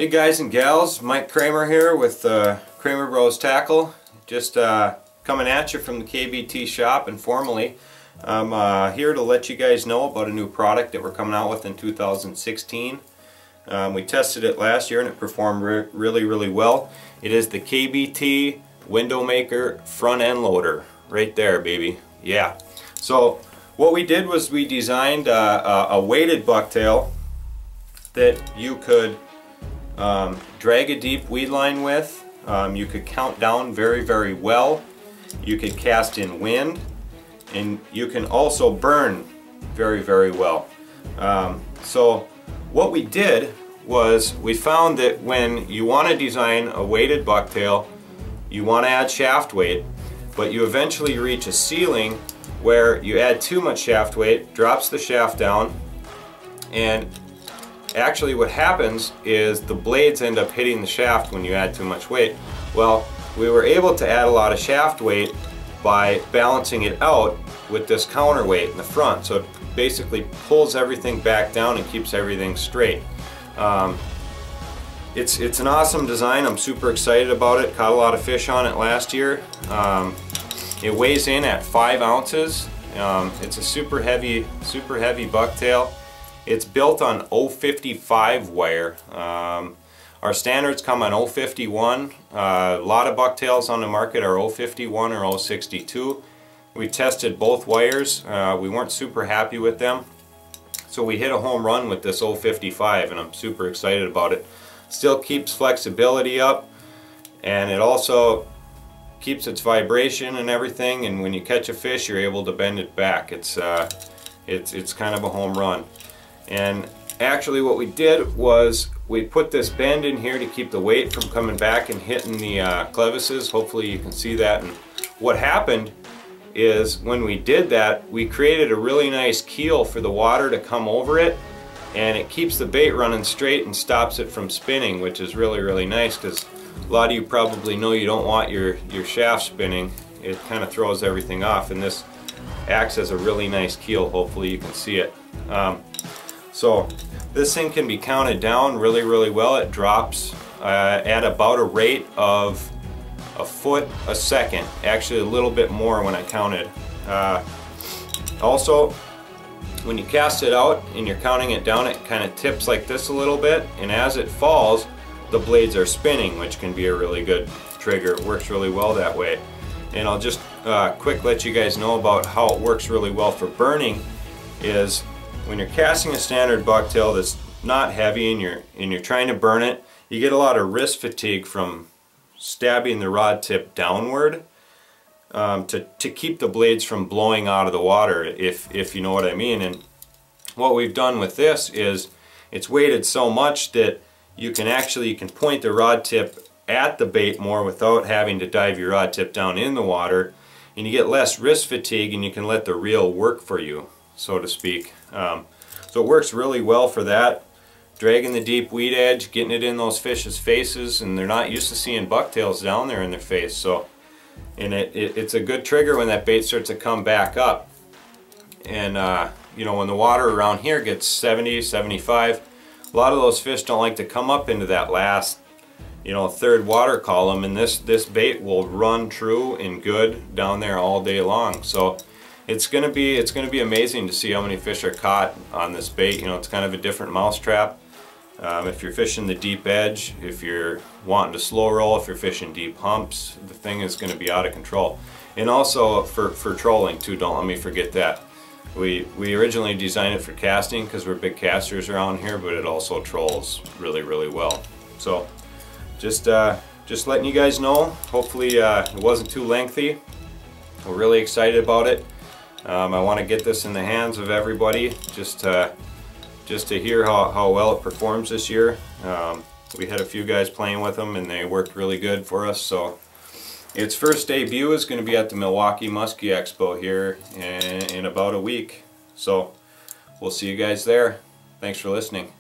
Hey guys and gals, Mike Kramer here with Kramer Bros Tackle. Just coming at you from the KBT shop informally. I'm here to let you guys know about a new product that we're coming out with in 2016. We tested it last year and it performed really well. It is the KBT Windowmaker front end loader. Right there, baby. Yeah. So what we did was we designed a weighted bucktail that you could drag a deep weed line with. You could count down very well. You could cast in wind, and you can also burn very well. So what we did was we found that when you want to design a weighted bucktail, you want to add shaft weight, but you eventually reach a ceiling where you add too much shaft weight, drops the shaft down, and actually what happens is the blades end up hitting the shaft when you add too much weight. Well, we were able to add a lot of shaft weight by balancing it out with this counterweight in the front. So it basically pulls everything back down and keeps everything straight. It's an awesome design. I'm super excited about it. Caught a lot of fish on it last year. It weighs in at 5 ounces. It's a super heavy bucktail. It's built on 055 wire. Our standards come on 051. A lot of bucktails on the market are 051 or 062. We tested both wires. We weren't super happy with them. So we hit a home run with this 055 and I'm super excited about it. Still keeps flexibility up, and it also keeps its vibration and everything, and when you catch a fish you're able to bend it back. It's kind of a home run. And actually what we did was we put this bend in here to keep the weight from coming back and hitting the clevises. Hopefully you can see that. And what happened is when we did that, we created a really nice keel for the water to come over it, and it keeps the bait running straight and stops it from spinning, which is really nice, because a lot of you probably know you don't want your shaft spinning. It kind of throws everything off, and this acts as a really nice keel. Hopefully you can see it. So this thing can be counted down really well. It drops at about a rate of a foot a second, actually a little bit more when I counted. Also, when you cast it out and you're counting it down, it kind of tips like this a little bit, and as it falls the blades are spinning, which can be a really good trigger. It works really well that way. And I'll just quick let you guys know about how it works really well for burning. Is when you're casting a standard bucktail that's not heavy and you're trying to burn it, you get a lot of wrist fatigue from stabbing the rod tip downward to keep the blades from blowing out of the water, if you know what I mean. And what we've done with this is it's weighted so much that you can point the rod tip at the bait more without having to dive your rod tip down in the water, and you get less wrist fatigue, and you can let the reel work for you, so to speak. So it works really well for that. Dragging the deep weed edge, getting it in those fish's faces, and they're not used to seeing bucktails down there in their face. So, and it's a good trigger when that bait starts to come back up. And you know, when the water around here gets 70, 75, a lot of those fish don't like to come up into that last, you know, third water column, and this bait will run true and good down there all day long. So it's gonna be amazing to see how many fish are caught on this bait. You know, it's kind of a different mousetrap. If you're fishing the deep edge, if you're wanting to slow roll, if you're fishing deep humps, the thing is going to be out of control. And also for trolling too, don't let me forget that. We originally designed it for casting because we're big casters around here, but it also trolls really well. So just letting you guys know. Hopefully it wasn't too lengthy. We're really excited about it. I want to get this in the hands of everybody just to hear how well it performs this year. We had a few guys playing with them and they worked really good for us. So its first debut is going to be at the Milwaukee Muskie Expo here in about a week. So we'll see you guys there. Thanks for listening.